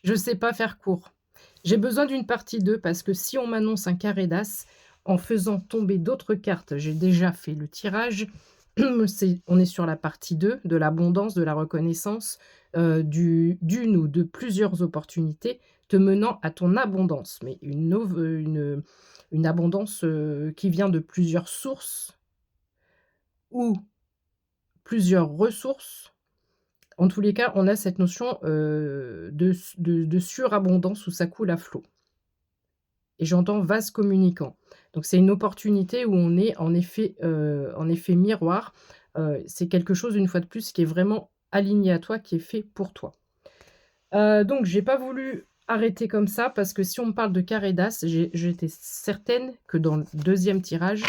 Je sais pas faire court. J'ai besoin d'une partie 2 parce que si on m'annonce un carré d'as, en faisant tomber d'autres cartes, j'ai déjà fait le tirage, on est sur la partie 2 de l'abondance, de la reconnaissance, d'une ou de plusieurs opportunités te menant à ton abondance, mais une abondance, qui vient de plusieurs sources ou plusieurs ressources. En tous les cas, on a cette notion, de surabondance où ça coule à flot et j'entends vase communicant. Donc c'est une opportunité où on est en effet miroir. C'est quelque chose, une fois de plus, qui est vraiment aligné à toi, qui est fait pour toi. Donc j'ai pas voulu arrêter comme ça parce que si on me parle de carré d'as, j'étais certaine que dans le deuxième tirage,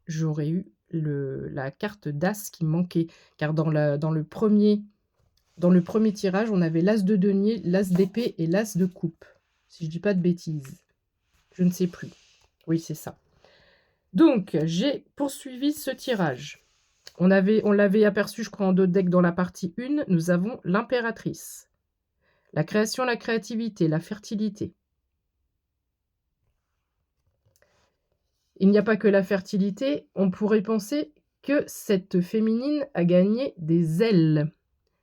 j'aurais eu la carte d'as qui me manquait. Car dans le premier tirage, on avait l'as de denier, l'as d'épée et l'as de coupe, si je dis pas de bêtises. Je ne sais plus. Oui, c'est ça. Donc, j'ai poursuivi ce tirage. On l'avait aperçu, je crois, en 2 decks dans la partie 1. Nous avons l'impératrice. La création, la créativité, la fertilité. Il n'y a pas que la fertilité. On pourrait penser que cette féminine a gagné des ailes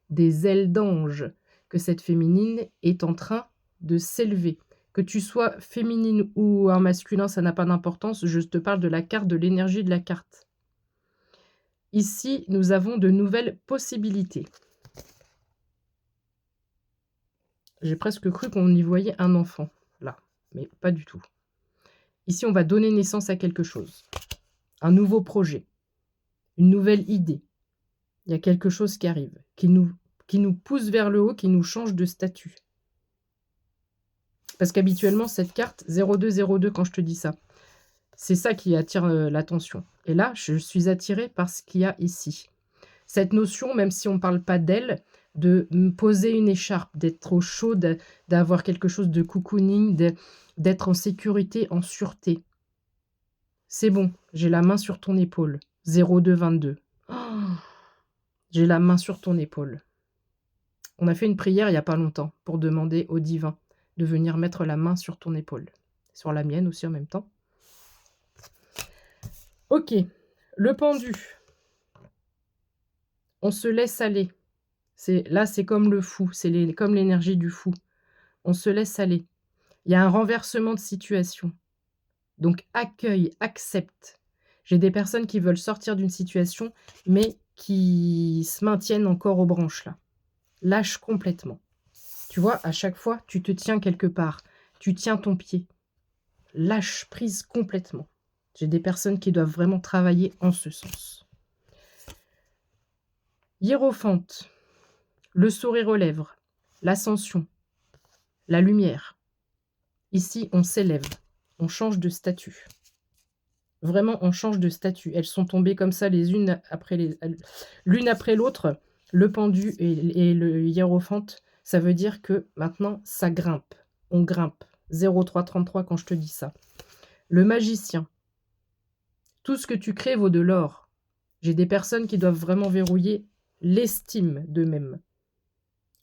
d'ange, que cette féminine est en train de s'élever. Que tu sois féminine ou un masculin, ça n'a pas d'importance, je te parle de la carte, de l'énergie de la carte. Ici, nous avons de nouvelles possibilités. J'ai presque cru qu'on y voyait un enfant, là, mais pas du tout. Ici, on va donner naissance à quelque chose, un nouveau projet, une nouvelle idée. Il y a quelque chose qui arrive, qui nous pousse vers le haut, qui nous change de statut. Parce qu'habituellement, cette carte 0202, quand je te dis ça, c'est ça qui attire l'attention. Et là, je suis attirée par ce qu'il y a ici. Cette notion, même si on ne parle pas d'elle, de me poser une écharpe, d'être au chaud, d'avoir quelque chose de cocooning, d'être en sécurité, en sûreté. C'est bon, j'ai la main sur ton épaule. 0222. Oh, j'ai la main sur ton épaule. On a fait une prière il n'y a pas longtemps pour demander au divin de venir mettre la main sur ton épaule. Sur la mienne aussi en même temps. Ok, le pendu. On se laisse aller. Là, c'est comme le fou, c'est comme l'énergie du fou. On se laisse aller. Il y a un renversement de situation. Donc accueille, accepte. J'ai des personnes qui veulent sortir d'une situation, mais qui se maintiennent encore aux branches là. Lâche complètement. Tu vois, à chaque fois, tu te tiens quelque part. Tu tiens ton pied. Lâche prise complètement. J'ai des personnes qui doivent vraiment travailler en ce sens. Hiérophante. Le sourire aux lèvres. L'ascension. La lumière. Ici, on s'élève. On change de statut. Vraiment, on change de statut. Elles sont tombées comme ça l'une après l'autre. Le pendu et le hiérophante, ça veut dire que maintenant, ça grimpe. On grimpe. 0333 quand je te dis ça. Le magicien. Tout ce que tu crées vaut de l'or. J'ai des personnes qui doivent vraiment verrouiller l'estime d'eux-mêmes.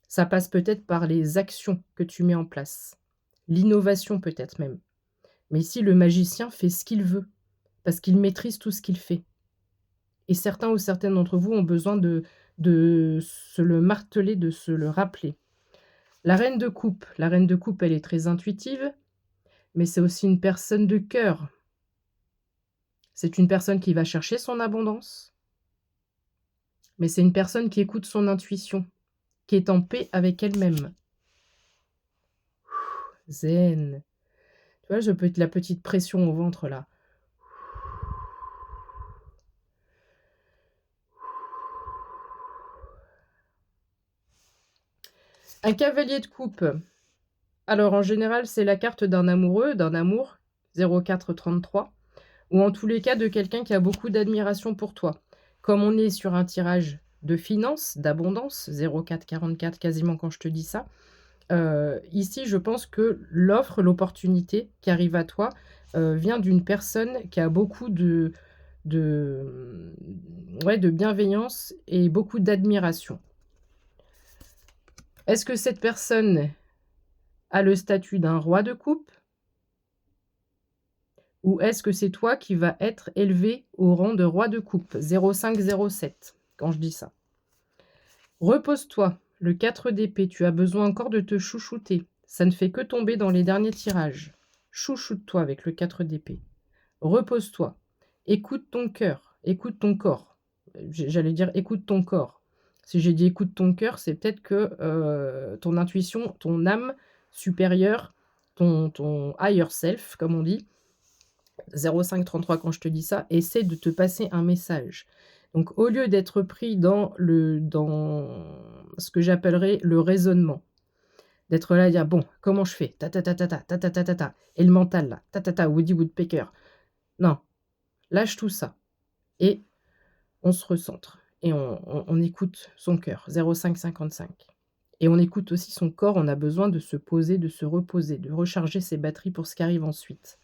Ça passe peut-être par les actions que tu mets en place. L'innovation peut-être même. Mais ici, le magicien fait ce qu'il veut. Parce qu'il maîtrise tout ce qu'il fait. Et certains ou certaines d'entre vous ont besoin de se le marteler, de se le rappeler. La reine de coupe. La reine de coupe, elle est très intuitive, mais c'est aussi une personne de cœur. C'est une personne qui va chercher son abondance, mais c'est une personne qui écoute son intuition, qui est en paix avec elle-même. Zen. Tu vois, je peux être la petite pression au ventre là. Un cavalier de coupe. Alors, en général, c'est la carte d'un amoureux, d'un amour, 0433, ou en tous les cas de quelqu'un qui a beaucoup d'admiration pour toi. Comme on est sur un tirage de finances, d'abondance, 0444 quasiment quand je te dis ça, ici, je pense que l'offre, l'opportunité qui arrive à toi, vient d'une personne qui a beaucoup de bienveillance et beaucoup d'admiration. Est-ce que cette personne a le statut d'un roi de coupe? Ou est-ce que c'est toi qui vas être élevé au rang de roi de coupe? 0507, quand je dis ça. Repose-toi, le 4 d'épée, tu as besoin encore de te chouchouter. Ça ne fait que tomber dans les derniers tirages. Chouchoute-toi avec le 4 d'épée. Repose-toi. Écoute ton cœur, écoute ton corps. J'allais dire écoute ton corps. Si j'ai dit écoute ton cœur, c'est peut-être que ton intuition, ton âme supérieure, ton higher self, comme on dit, 0533 quand je te dis ça, essaie de te passer un message. Donc au lieu d'être pris dans ce que j'appellerais le raisonnement, d'être là à dire: «Bon, comment je fais? Ta ta ta ta ta, ta ta ta ta ta, et le mental là, ta ta ta, Woody Woodpecker». Non, lâche tout ça et on se recentre et on écoute son cœur, 0555 et on écoute aussi son corps. On a besoin de se poser, de se reposer, de recharger ses batteries pour ce qui arrive ensuite.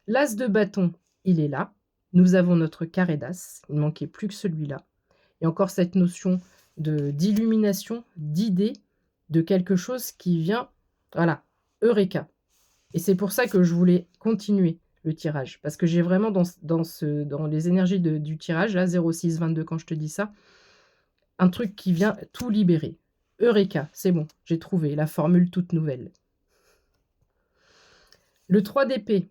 L'as de bâton, il est là. Nous avons notre carré d'as. Il ne manquait plus que celui-là. Et encore cette notion d'illumination, d'idée, de quelque chose qui vient, voilà, Eureka. Et c'est pour ça que je voulais continuer le tirage. Parce que j'ai vraiment dans les énergies du tirage, là, 0622, quand je te dis ça, un truc qui vient tout libérer. Eureka, c'est bon, j'ai trouvé la formule toute nouvelle. Le 3 d'épée.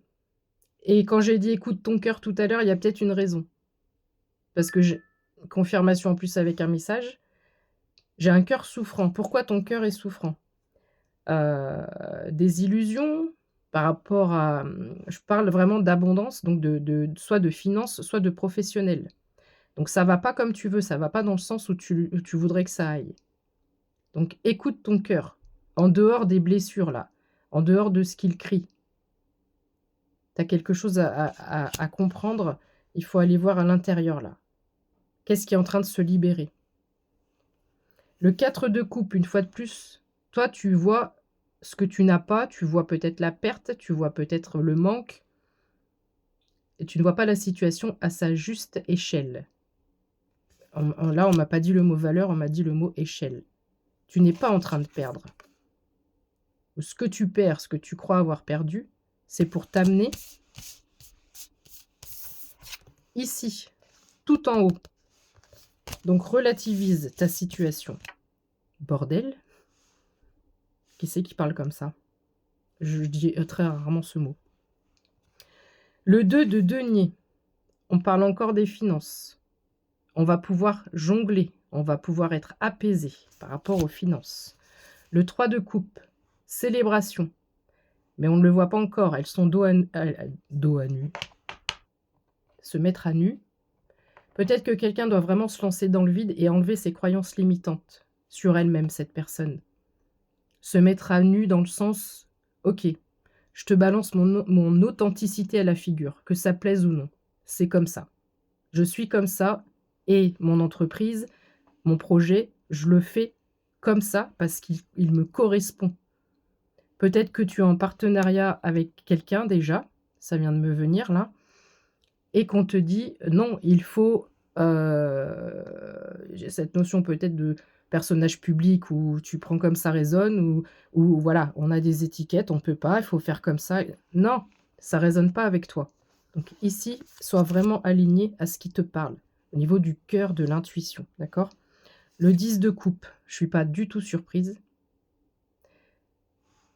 Et quand j'ai dit écoute ton cœur tout à l'heure, il y a peut-être une raison. Parce que j'ai confirmation en plus avec un message. J'ai un cœur souffrant. Pourquoi ton cœur est souffrant? Des illusions par rapport à, je parle vraiment d'abondance, donc soit de finances, soit de professionnel. Donc ça va pas comme tu veux, ça va pas dans le sens où tu voudrais que ça aille. Donc écoute ton cœur, en dehors des blessures là, en dehors de ce qu'il crie. Tu as quelque chose à comprendre, il faut aller voir à l'intérieur là. Qu'est-ce qui est en train de se libérer? Le 4 de coupe, une fois de plus, toi tu vois ce que tu n'as pas, tu vois peut-être la perte, tu vois peut-être le manque, et tu ne vois pas la situation à sa juste échelle. Là, on m'a pas dit le mot valeur, on m'a dit le mot échelle. Tu n'es pas en train de perdre. Ce que tu perds, ce que tu crois avoir perdu, c'est pour t'amener ici, tout en haut. Donc relativise ta situation. Bordel. Qui c'est qui parle comme ça? Je dis très rarement ce mot. Le 2 de denier. On parle encore des finances. On va pouvoir jongler. On va pouvoir être apaisé par rapport aux finances. Le 3 de coupe. Célébration. Mais on ne le voit pas encore. Elles sont dos à nu. Se mettre à nu. Peut-être que quelqu'un doit vraiment se lancer dans le vide et enlever ses croyances limitantes sur elle-même, cette personne. Se mettre à nu dans le sens, ok, je te balance mon authenticité à la figure, que ça plaise ou non. C'est comme ça. Je suis comme ça et mon entreprise, mon projet, je le fais comme ça parce qu'il me correspond. Peut-être que tu es en partenariat avec quelqu'un déjà, ça vient de me venir là, et qu'on te dit non, il faut, j'ai cette notion peut-être de personnage public où tu prends comme ça résonne, ou voilà, on a des étiquettes, on peut pas, il faut faire comme ça. Non, ça résonne pas avec toi. Donc ici, sois vraiment aligné à ce qui te parle, au niveau du cœur, de l'intuition, d'accord? Le 10 de coupe, je suis pas du tout surprise.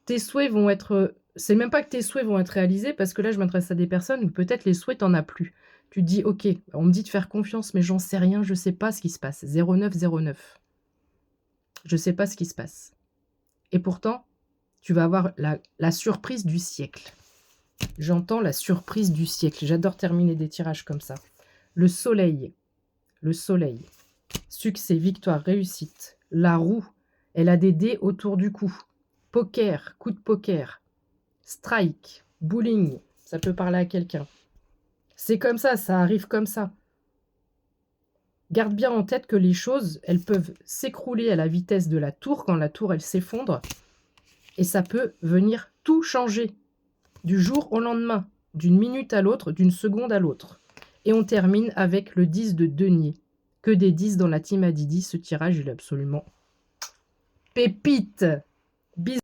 Tes souhaits vont être, c'est même pas que tes souhaits vont être réalisés, parce que là, je m'adresse à des personnes où peut-être les souhaits, t'en as plus. Tu te dis: «OK, on me dit de faire confiance, mais j'en sais rien, je sais pas ce qui se passe». 0909. Je sais pas ce qui se passe. Et pourtant, tu vas avoir la surprise du siècle. J'entends la surprise du siècle. J'adore terminer des tirages comme ça. Le soleil. Le soleil. Succès, victoire, réussite. La roue. Elle a des dés autour du cou. Poker, coup de poker. Strike, bowling. Ça peut parler à quelqu'un. C'est comme ça arrive comme ça. Garde bien en tête que les choses, elles peuvent s'écrouler à la vitesse de la tour, quand la tour, elle s'effondre. Et ça peut venir tout changer. Du jour au lendemain, d'une minute à l'autre, d'une seconde à l'autre. Et on termine avec le 10 de denier. Que des 10 dans la team Adidi, ce tirage, il est absolument pépite.